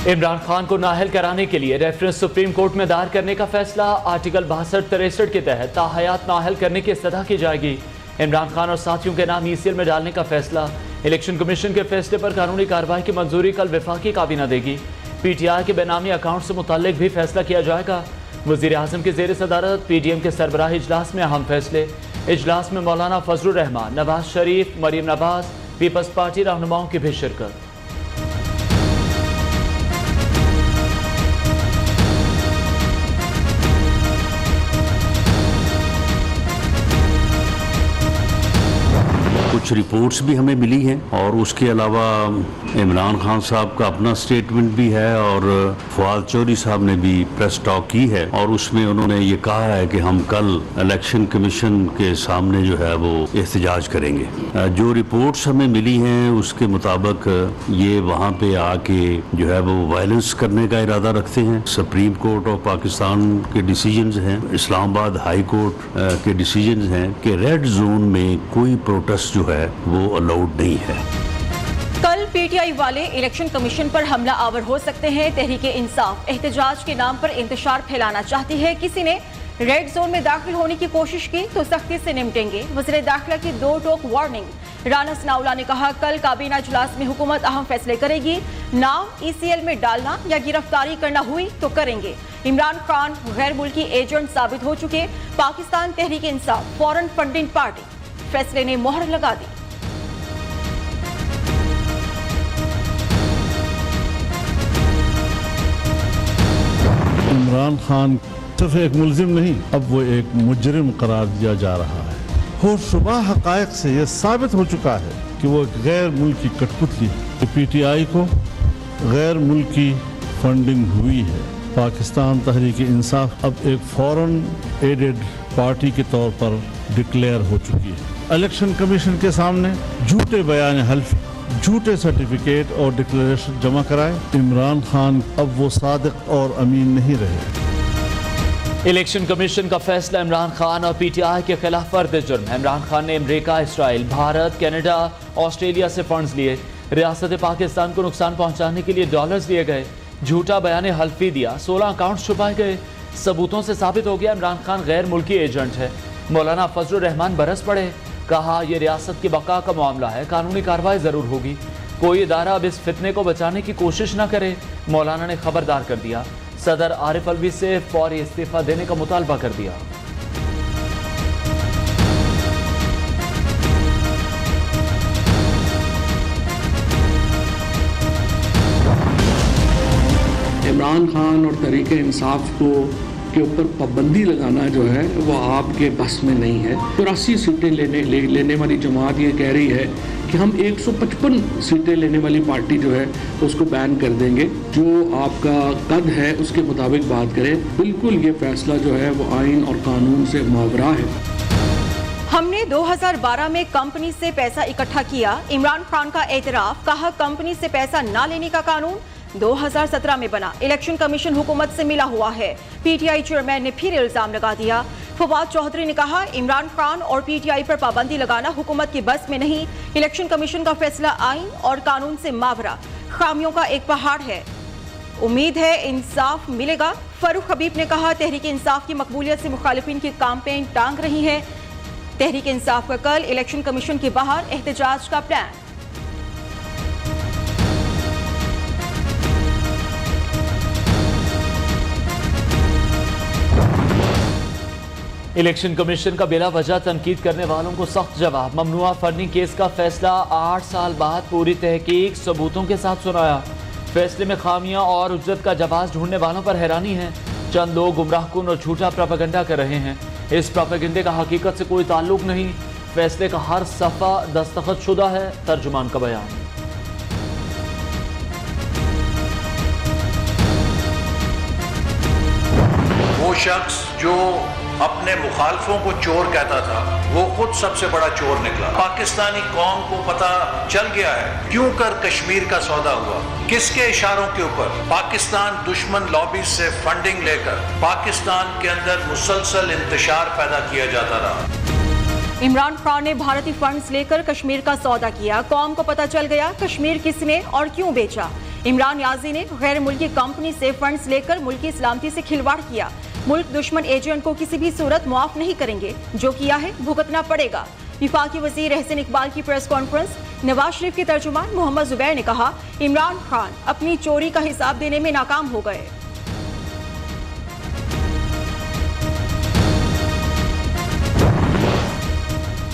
इमरान खान को नाअहल कराने के लिए रेफरेंस सुप्रीम कोर्ट में दायर करने का फैसला। आर्टिकल 62-63 के तहत ताहयात नाअहल करने की इस्तदा की जाएगी। इमरान खान और साथियों के नाम ECL में डालने का फैसला। इलेक्शन कमीशन के फैसले पर कानूनी कार्रवाई की मंजूरी कल वफाकी काबीना देगी। PTI के बेनामी अकाउंट से मुताल्लिक भी फैसला किया जाएगा। वज़ीर आज़म की ज़ेर सदारत PDM के सरबराही इजलास में अहम फैसले। इजलास में मौलाना फजलुर रहमान, नवाज शरीफ, मरीम नवाज, पीपल्स पार्टी रहनुमाओं की भी शिरकत। कुछ रिपोर्ट्स भी हमें मिली हैं और उसके अलावा इमरान खान साहब का अपना स्टेटमेंट भी है और फवाद चौधरी साहब ने भी प्रेस टॉक की है और उसमें उन्होंने ये कहा है कि हम कल इलेक्शन कमीशन के सामने जो है वो एहतजाज करेंगे। जो रिपोर्ट्स हमें मिली हैं उसके मुताबिक ये वहाँ पे आके जो है वो वायलेंस करने का इरादा रखते हैं। सुप्रीम कोर्ट ऑफ पाकिस्तान के डिसीजंस हैं, इस्लामाबाद हाई कोर्ट के डिसीजंस हैं कि रेड जोन में कोई प्रोटेस्ट जो है वो अलाउड नहीं है। कल PTI वाले इलेक्शन कमीशन पर हमला आवर हो सकते हैं। तहरीक इंसाफ एहतजाज के नाम पर इंतशार फैलाना चाहती है। किसी ने रेड जोन में दाखिल होने की कोशिश की तो सख्ती से निपटेंगे। वज़ीर दाखिला की 2 टोक वार्निंग। राना सनाउल्लाह ने कहा, कल काबीना इजलास में हुकूमत अहम फैसले करेगी। नाम ECL में डालना या गिरफ्तारी करना हुई तो करेंगे। इमरान खान गैर मुल्की एजेंट साबित हो चुके। Pakistan Tehreek Insaf foreign funding party फैसले ने मोहर लगा दी। इमरान खान सिर्फ एक मुलजिम नहीं, अब वो एक मुजरिम करार दिया जा रहा है। और शुबा हकायक से यह साबित हो चुका है कि वो एक गैर मुल्की कठपुतली है। PTI को गैर मुल्की फंडिंग हुई है। पाकिस्तान तहरीक इंसाफ अब एक फॉरेन एडेड पार्टी के तौर पर डिक्लेयर हो चुकी है। इलेक्शन कमीशन के सामने झूठे बयान हल्फ, झूठे सर्टिफिकेट और डिक्लेरेशन जमा कराए। इमरान खान अब वो सादिक और अमीन नहीं रहे। इलेक्शन कमीशन का फैसला इमरान खान और PTI के खिलाफ फर्द जुर्म है। इमरान खान ने America, Israel, Bharat, Canada, Australia से फंड्स लिए। रियासत पाकिस्तान को नुकसान पहुंचाने के लिए डॉलर्स दिए गए। झूठा बयान हल्फी दिया। 16 अकाउंट छुपाए गए। सबूतों से साबित हो गया इमरान खान गैर मुल्की एजेंट है। मौलाना फजलुर रहमान बरस पड़े। कहा, यह रियासत की बका का मामला है, कानूनी कार्रवाई जरूर होगी। कोई इदारा अब इस फितने को बचाने की कोशिश न करे। मौलाना ने खबरदार कर दिया। सदर आरिफ अलवी से फौरी इस्तीफा देने का मुतालबा कर दिया। इमरान खान और तहरीक इंसाफ को के ऊपर पाबंदी लगाना जो है वो आपके बस में नहीं है। 84 सीटें लेने वाली जमात ये कह रही है कि हम 155 सीटें लेने वाली पार्टी जो है उसको बैन कर देंगे। जो आपका कद है उसके मुताबिक बात करें। बिल्कुल ये फैसला जो है वो आइन और कानून से मावरा है। हमने 2012 में कंपनी से पैसा इकट्ठा किया। इमरान खान का एतराफ। कहा, कंपनी से पैसा ना लेने का कानून 2017 में बना। इलेक्शन कमीशन हुकूमत से मिला हुआ है। PTI चेयरमैन ने फिर इल्जाम लगा दिया। फवाद चौधरी ने कहा, इमरान खान और PTI पर पाबंदी लगाना हुकूमत की बस में नहीं। इलेक्शन कमीशन का फैसला आइन और कानून से मावरा। खामियों का एक पहाड़ है। उम्मीद है इंसाफ मिलेगा। फरूख हबीब ने कहा, तहरीक इंसाफ की मकबूलियत से मुखालिफिन की कैंपेन टांग रही है। तहरीक इंसाफ का कल इलेक्शन कमीशन के बाहर एहतजाज का प्लान। इलेक्शन कमीशन का बिला वजह तनकीद करने वालों को सख्त जवाब। ममनुआ फंडिंग केस का फैसला 8 साल बाद पूरी तहकीक सबूतों के साथ सुनाया। फैसले में खामियां और उज्जत का जवाब ढूंढने वालों पर हैरानी है। चंद लोग गुमराहकुन और झूठा प्रोपेगेंडा कर रहे हैं। इस प्रोपेगेंडे का हकीकत से कोई ताल्लुक नहीं। फैसले का हर सफ़ा दस्तखत शुदा है। तर्जुमान का बयान। वो शख्स जो अपने मुखालफों को चोर कहता था वो खुद सबसे बड़ा चोर निकला। पाकिस्तानी कौम को पता चल गया है क्यों कर कश्मीर का सौदा हुआ, किसके इशारों के ऊपर। पाकिस्तान दुश्मन लॉबी से फंडिंग लेकर पाकिस्तान के अंदर मुसलसल इंतशार पैदा किया जाता रहा। इमरान खान ने भारतीय फंड्स लेकर कश्मीर का सौदा किया, कौम को पता चल गया कश्मीर किसने और क्यों बेचा। इमरान याजी ने गैर मुल्की कंपनी से फंड्स लेकर मुल्की सलामती से खिलवाड़ किया। मुल्क दुश्मन एजेंट को किसी भी सूरत मुआफ नहीं करेंगे, जो किया है भुगतना पड़ेगा। विफाकी वजीर एहसन इकबाल की प्रेस कॉन्फ्रेंस। नवाज शरीफ के तर्जुमान मोहम्मद जुबैर ने कहा, इमरान खान अपनी चोरी का हिसाब देने में नाकाम हो गए।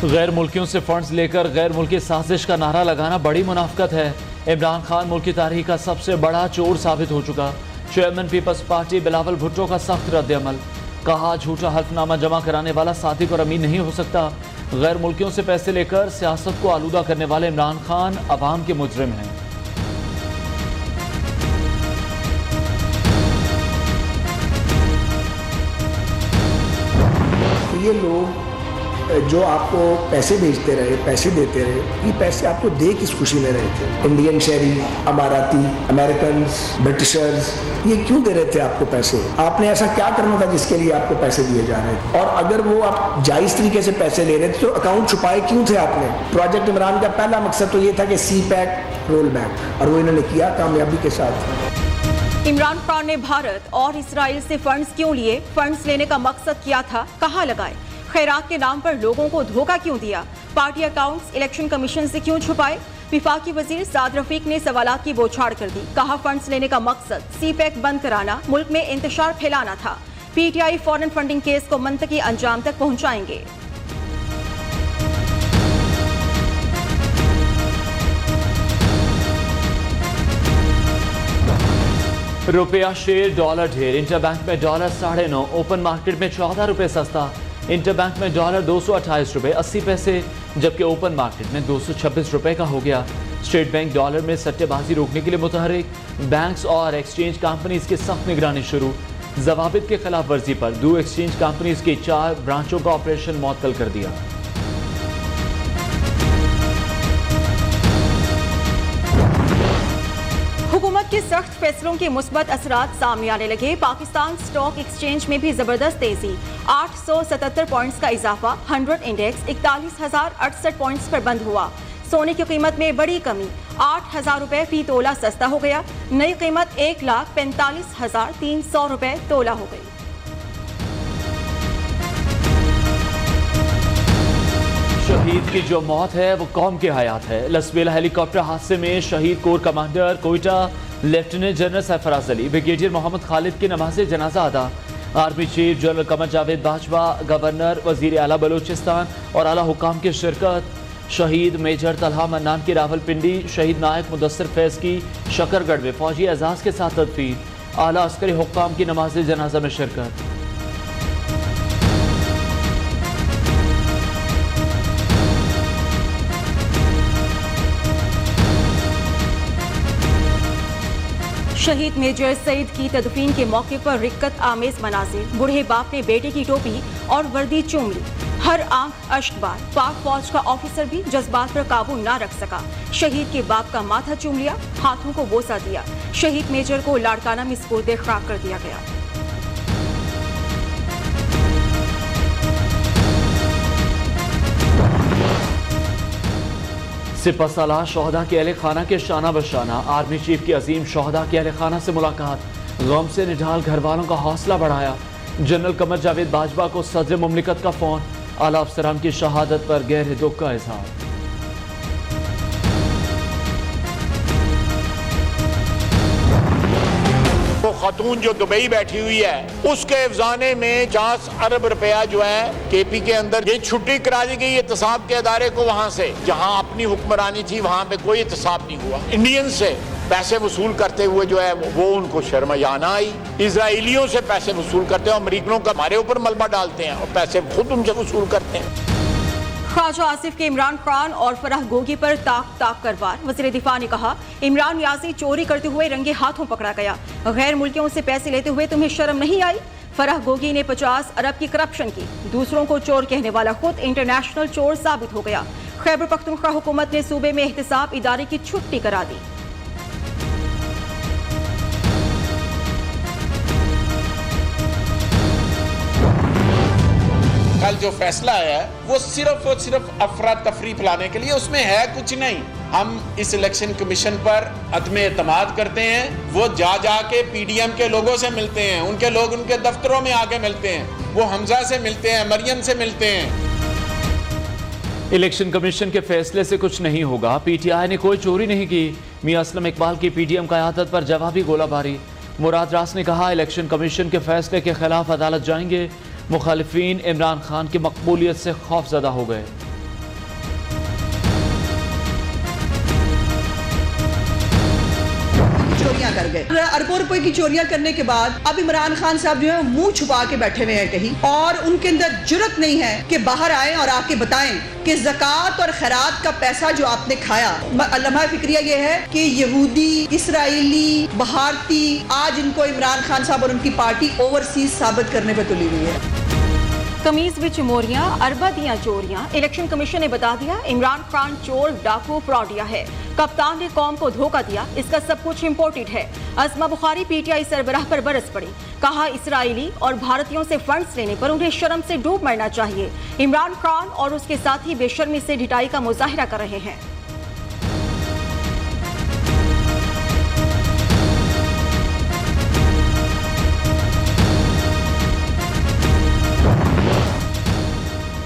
गैर मुल्कियों से फंड्स लेकर गैर मुल्की साजिश का नारा लगाना बड़ी मुनाफकत है। इमरान खान मुल्की तारीख का सबसे बड़ा चोर साबित हो चुका। Chairman people's party Bilawal Bhutto का सख्त रद्द-ए-अमल। कहा, झूठा हल्फनामा जमा कराने वाला सादिक और अमीन नहीं हो सकता। गैर मुल्कियों से पैसे लेकर सियासत को आलूदा करने वाले इमरान खान अवाम के मुजरिम हैं। ये लोग जो आपको पैसे भेजते रहे, पैसे देते रहे, ये पैसे आपको दे किस खुशी में रहे थे? इंडियन शहरी, अमाराती, अमेरिकन, ब्रिटिशर्स, ये क्यों दे रहे थे आपको पैसे? आपने ऐसा क्या करना था जिसके लिए आपको पैसे दिए जा रहे थे? और अगर वो आप जायज तरीके से पैसे ले रहे थे तो अकाउंट छुपाए क्यों थे आपने? प्रोजेक्ट इमरान का पहला मकसद तो ये था कि CPEC रोल बैक, और वो इन्होंने किया कामयाबी के साथ। इमरान खान ने भारत और इसराइल से फंड्स क्यों लिए? फंड्स लेने का मकसद क्या था? कहाँ लगाए? खैरात के नाम पर लोगों को धोखा क्यों दिया? पार्टी अकाउंट्स इलेक्शन कमीशन से क्यों छुपाए? विफाकी वजीर साद रफीक ने सवालात की बौछार कर दी। कहा, फंड्स लेने का मकसद CPEC बंद कराना, मुल्क में इंतशार फैलाना था। PTI फॉरेन फंडिंग केस को मंतकी अंजाम तक पहुंचाएंगे। रुपया शेर, डॉलर ढेर। इंटरबैंक में डॉलर 9.5, ओपन मार्केट में 14 रुपए सस्ता। इंटरबैंक में डॉलर 228 रुपए 80 पैसे, जबकि ओपन मार्केट में 226 रुपए का हो गया। स्टेट बैंक डॉलर में सट्टेबाजी रोकने के लिए मुतहरिक। बैंक्स और एक्सचेंज कंपनीज की सख्त निगरानी शुरू। जवाबित के खिलाफ वर्जी पर 2 एक्सचेंज कंपनीज की 4 ब्रांचों का ऑपरेशन मुअत्तल कर दिया। हुकूमत के सख्त फैसलों के मुस्बत असरात सामने आने लगे। पाकिस्तान स्टॉक एक्सचेंज में भी जबरदस्त तेजी। 877 पॉइंट्स का इजाफा। 100 इंडेक्स 41,068 पॉइंट्स पर बंद हुआ। सोने की कीमत में बड़ी कमी, 8,000 रुपए फी तोला सस्ता हो गया। नई कीमत 1,45,300 रुपए तोला हो गई। शहीद की जो मौत है वो कौम की हयात है। लसबेला हेलीकॉप्टर हादसे में शहीद core commander Quetta lieutenant general Sarfaraz Ali, brigadier Mohammad Khalid की नमाज जनाजा अदा। Army chief general Qamar Javed Bajwa, governor, वजीर आला बलूचिस्तान और आला हुकाम की शिरकत। शहीद मेजर तलहा मन्नान की रावलपिंडी, शहीद नायक मुदस्सिर फैज की शकरगढ़ में फौजी एजाज के साथ तदफीन। आला अस्करी हुक्काम की नमाज जनाजा में शिरकत। शहीद मेजर सईद की तदफीन के मौके पर रिक्कत आमेज मनाजिर। बूढ़े बाप ने बेटे की टोपी और वर्दी चूम ली। हर आंख अश्कबार। पाक फौज का ऑफिसर भी जज्बात पर काबू ना रख सका। शहीद के बाप का माथा चूम लिया, हाथों को बोसा दिया। शहीद मेजर को लाड़काना में सुपुर्द खाक कर दिया गया। सिपह सलाह शोहदा के अहले खाना के शाना बशाना। आर्मी चीफ की अजीम शोहदा के अहले खाना से मुलाकात। गम से निढाल घर वालों का हौसला बढ़ाया। जनरल कमर जावेद बाजवा को सदर मुमलिकत का फोन। आला अफसरान की शहादत पर गहरे दुख का इजहार। वो खातून जो दुबई बैठी हुई है उसके अफजाने में 50 अरब रुपया जो है KP के अंदर ये छुट्टी करा दी गई एहतसाब के अदारे को। वहां से जहां अपनी हुक्मरानी थी वहां पे कोई एहतसाब नहीं हुआ। इंडियन से पैसे वसूल करते हुए जो है वो उनको शर्मयाना आई। इजराइलियों से पैसे वसूल करते हैं, अमरीकनों का हमारे ऊपर मलबा डालते हैं और पैसे खुद उनसे वसूल करते हैं। ख्वाजा आसिफ के इमरान खान और फराह गोगी पर ताक कर वार। वज़ीर दिफा ने कहा, इमरान याजी चोरी करते हुए रंगे हाथों पकड़ा गया। गैर मुल्कियों से पैसे लेते हुए तुम्हें शर्म नहीं आई? फराह गोगी ने 50 अरब की करप्शन की। दूसरों को चोर कहने वाला खुद इंटरनेशनल चोर साबित हो गया। खैबर पख्तूनख्वा हुकूमत ने सूबे में एहतसाब इदारे की छुट्टी करा दी। कल जो फैसला आया है वो सिर्फ और सिर्फ अफरा तफरी फैलाने के लिए, उसमें है कुछ नहीं। हम इस इलेक्शन कमीशन पर अदम एतमाद करते हैं। वो जा के पीडीएम के लोगों से मिलते हैं, उनके लोग उनके दफ्तरों में आके मिलते हैं, वो हमजा से मिलते हैं, मरियम से मिलते हैं। इलेक्शन कमीशन के फैसले से कुछ नहीं होगा, पीटीआई ने कोई चोरी नहीं की। मियां असलम इकबाल की पीडीएम क़यादत पर जवाबी गोलाबारी। मुराद रास ने कहा इलेक्शन कमीशन के फैसले के खिलाफ अदालत जाएंगे। मुखालिफिन इमरान खान की मकबूलियत से खौफजदा हो गए। चोरियां कर गए, अरबों रुपए की चोरियां करने के बाद अब इमरान खान साहब जो है मुंह छुपा के बैठे हुए हैं कहीं, और उनके अंदर जुर्रत नहीं है कि बाहर आए और आके बताएं कि ज़कात और खैरात का पैसा जो आपने खाया। लम्हा फिक्रिया ये है कि यहूदी, इसराइली, भारती आज इनको इमरान खान साहब और उनकी पार्टी ओवरसीज साबित करने पर तुली हुई है। कमीज विच मोरियां, अरबा दियां चोरियां। इलेक्शन कमीशन ने बता दिया इमरान खान चोर, डाकू, फ्रॉडिया है। कप्तान ने कौम को धोखा दिया, इसका सब कुछ इम्पोर्टेड है। अज़मा बुखारी पीटीआई सरबराह पर बरस पड़ी, कहा इसराइली और भारतीयों से फंड्स लेने पर उन्हें शर्म से डूब मरना चाहिए। इमरान खान और उसके साथी बेशर्मी से ढिठाई का मुजाहिरा कर रहे हैं।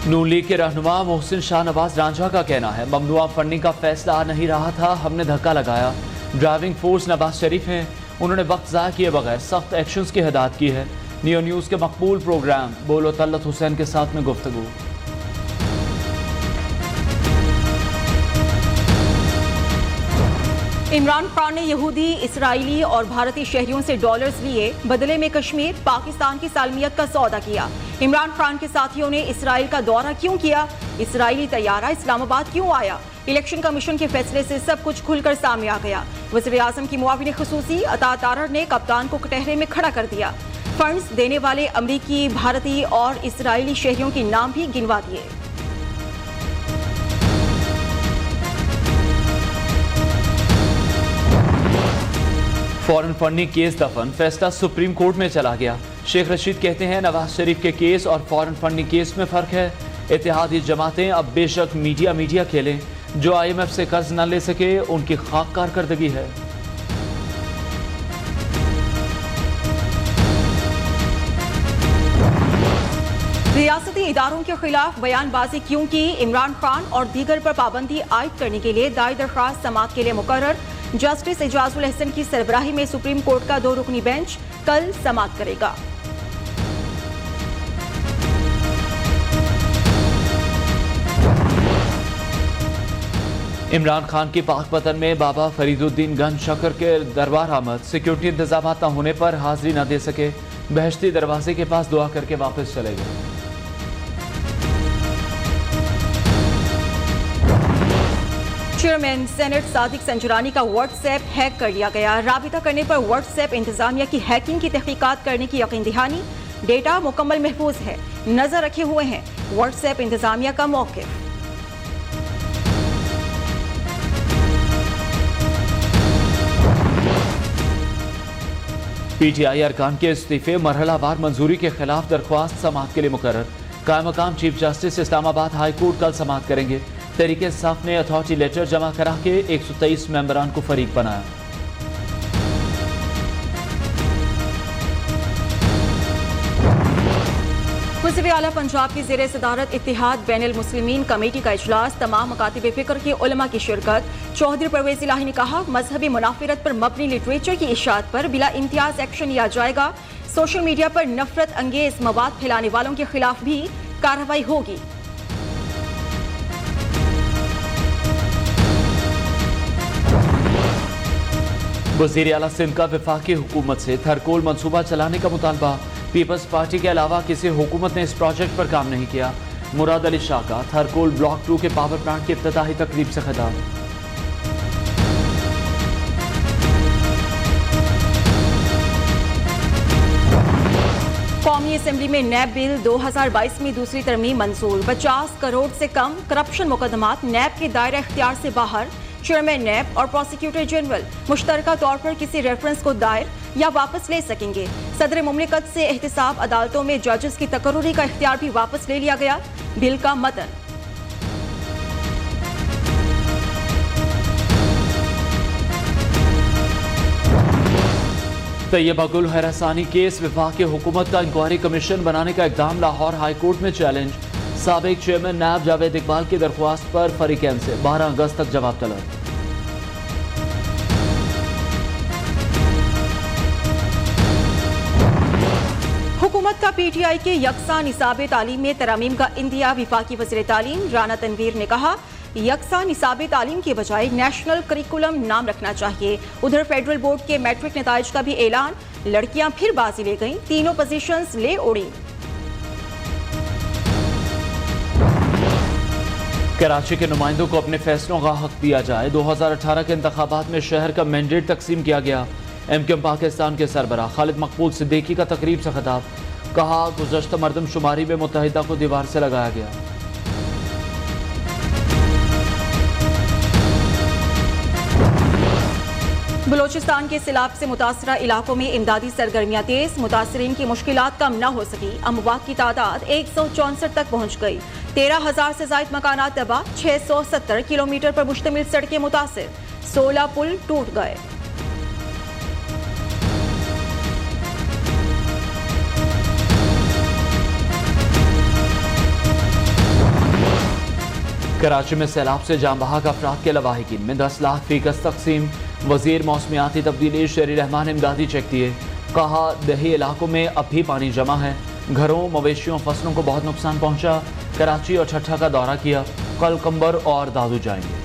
नून लीग के रहनुमा मोहसिन शाहनवाज रांझा का कहना है ममनुआ फंडिंग का फैसला आ नहीं रहा था, हमने धक्का लगाया। ड्राइविंग फोर्स नवाज शरीफ हैं, उन्होंने वक्त ज़ाया किए बगैर सख्त एक्शंस की हिदायत की है। नियो न्यूज़ के मकबूल प्रोग्राम बोलो तल्लत हुसैन के साथ में गुफ्तगू। इमरान खान ने यहूदी, इसराइली और भारतीय शहरियों से डॉलर्स लिए, बदले में कश्मीर, पाकिस्तान की सालमियत का सौदा किया। इमरान खान के साथियों ने इसराइल का दौरा क्यों किया? इसराइली तैयारा इस्लामाबाद क्यों आया? इलेक्शन कमीशन के फैसले से सब कुछ खुलकर सामने आ गया। वज़ीर-ए-आज़म की मुआविन खुसूसी अता तारड़ ने कप्तान को कटहरे में खड़ा कर दिया। फंड्स देने वाले अमरीकी, भारतीय और इसराइली शहरियों के नाम भी गिनवा दिए। फॉरेन फंडिंग केस दफन, फैसला सुप्रीम कोर्ट में चला गया। शेख रशीद कहते हैं नवाज शरीफ के केस और फॉरेन फंडिंग केस में फ़र्क है। इत्तेहादी जमातें अब बेशक मीडिया खेलें, जो IMF से कर्ज न ले सके उनकी खाक कारकर्दगी है। रियासती इदारों के खिलाफ बयानबाजी क्यों की? इमरान खान और दीगर पर पाबंदी आयद करने के लिए दाई दरख्वास्त समाअत के लिए मुकर्रर। जस्टिस एजाजुल हसन की सरबराही में सुप्रीम कोर्ट का 2 रुकनी बेंच कल समाअत करेगा। इमरान खान की पाकपतन में बाबा फरीदुद्दीन गंज शकर के दरबार आमद, सिक्योरिटी इंतजाम न होने पर हाजिरी न दे सके, बहश्ती दरवाजे के पास दुआ करके वापस चले गए। चेयरमैन सेनेट सादिक संजरानी का व्हाट्सएप हैक कर लिया गया। राबिता करने पर व्हाट्सएप इंतजामिया की हैकिंग की तहकीकात करने की यकीन दहानी। डेटा मुकम्मल महफूज है, नजर रखे हुए हैं व्हाट्सएप इंतजामिया का मौक़िफ़। पीटीआई अरकान के इस्तीफे मरहलावार मंजूरी के खिलाफ दरख्वास्त समाअत के लिए मुकर्रर। कायम मकाम chief justice Islamabad high court कल समाअत करेंगे। तहरीक इंसाफ ने अथॉरिटी लेटर जमा करा के 123 मेंबरान को फरीक बनाया। वज़ीर आला पंजाब की ज़ेरे सदारत इत्तिहाद बैनुल मुस्लिमीन कमेटी का इजलास, तमाम मकातिब फ़िक्र के उलमा की शिरकत। चौधरी परवेज़ इलाही ने कहा मजहबी मुनाफिरत पर मबनी लिटरेचर की इशाअत पर बिला इम्तियाज एक्शन लिया जाएगा। सोशल मीडिया पर नफरत अंगेज मवाद फैलाने वालों के खिलाफ भी कार्रवाई होगी। वज़ीर आला सिंध का वफाकी हुकूमत से थरकोल मंसूबा चलाने का मुतालबा। पीपल्स पार्टी के अलावा किसी हुकूमत ने इस प्रोजेक्ट पर काम नहीं किया। मुराद अली शाह का थरकोल ब्लॉक 2 के पावर प्लांट की इफ्तिताही तकरीब से खिताब। कौमी असेंबली में नैब बिल 2022 में दूसरी तरमीम मंजूर। 50 करोड़ से कम करप्शन मुकदमात नैब के दायरा इख्तियार से बाहर। चेयरमैन नैब और प्रोसिक्यूटर जनरल मुश्तरका तौर पर किसी रेफरेंस को दायर या वापस ले सकेंगे। सदर मुमलिकत से एहतिसाब अदालतों में जजेस की तकर्रुरी का इख्तियार भी वापस ले लिया गया। बिल का मतन तैयबा गुल हरासानी केस विफाक की हुकूमत का इंक्वायरी कमीशन बनाने का इकदाम लाहौर हाई कोर्ट में चैलेंज। साबिक चेयरमैन नैब जावेद इकबाल की दरख्वास्त पर फरीकैन से 12 अगस्त तक जवाब तलब। हुकूमत का PTI के यकसा निसाब तालीम में तरमीम का इंदिया। विफाकी वज़ीर तालीम राना तनवीर ने कहा यकसा निसाब तालीम की बजाय नेशनल करिकुलम नाम रखना चाहिए। उधर फेडरल बोर्ड के मैट्रिक नताइज का भी ऐलान। लड़कियां फिर बाजी ले गईं, तीनों पोजीशंस ले उड़ी। कराची के नुमाइंदों को अपने फैसलों का हक दिया जाए। 2018 के इंतखाबात में शहर का मैंडेट तकसीम किया गया। MKM पाकिस्तान के सरबराह खालिद मकबूल सिद्दीकी का तकरीब से खिताब। कहा गुज़श्ता मरदमशुमारी में मुत्तहिदा को दीवार से लगाया गया। बलोचिस्तान के सैलाब से मुतासरा इलाकों में इमदादी सरगर्मियां तेज। मुतासरीन की मुश्किलात कम न हो सकी। अमवात की तादाद 164 तक पहुंच गई। 13,000 से ज्यादा मकानात तबाह। 670 किलोमीटर पर मुश्तमिल सड़कें मुतासिर। 16 पुल टूट गए। कराची में सैलाब से जाम बहाक अफराद के लवाहिकीन में 10 लाख फीकस तकसीम। वजीर मौसमियाती तब्दीली शेरी रहमान इमदादी चेक दिए। कहा दही इलाकों में अब भी पानी जमा है। घरों मवेशियों फसलों को बहुत नुकसान पहुंचा। कराची और ठट्ठा का दौरा किया। कल कंबर और दादू जाएंगे।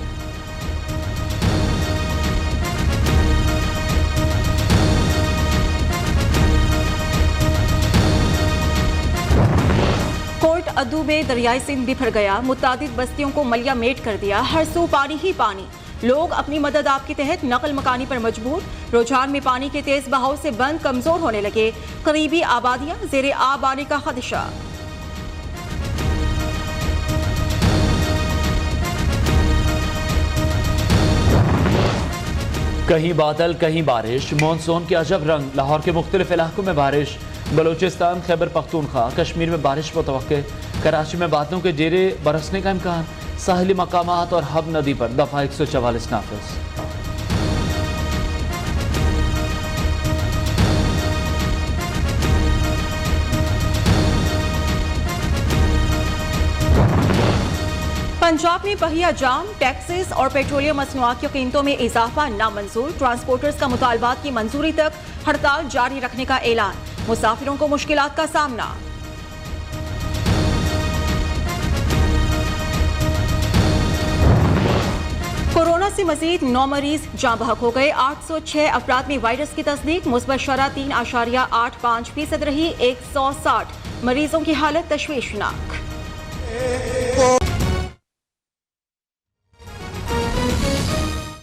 कोर्ट अद्दू में दरियाई सिंध बिखर गया। मुतादिद बस्तियों को मलिया मेट कर दिया। हर सू पानी ही पानी। लोग अपनी मदद आप के तहत नकल मकानी पर मजबूर। रुझान में पानी के तेज बहाव से बंद कमजोर होने लगे। करीबी आबादियां ज़ेरे आब आने का खदशा। कहीं बादल कहीं बारिश। मानसून के अजब रंग। लाहौर के मुख्तलिफ इलाकों में बारिश। बलोचिस्तान खैबर पख्तूनख्वा कश्मीर में बारिश मुतवक्के। कराची में बादलों के डेरे बरसने का इम्कान। साहिली मकामात और हब नदी पर दफा 144 नाफिज। पंजाब में पहिया जाम। टैक्सेस और पेट्रोलियम मसनूआत की कीमतों में इजाफा नामंजूर। ट्रांसपोर्टर्स का मुतालबात की मंजूरी तक हड़ताल जारी रखने का ऐलान। मुसाफिरों को मुश्किलात का सामना। कोरोना से मजीद 9 मरीज जाँ बहक हो गए। 806 अफराद में वायरस की तस्दीक। मुस्बत शरह 3.85% रही। 160 मरीजों की हालत तशवीशनाक।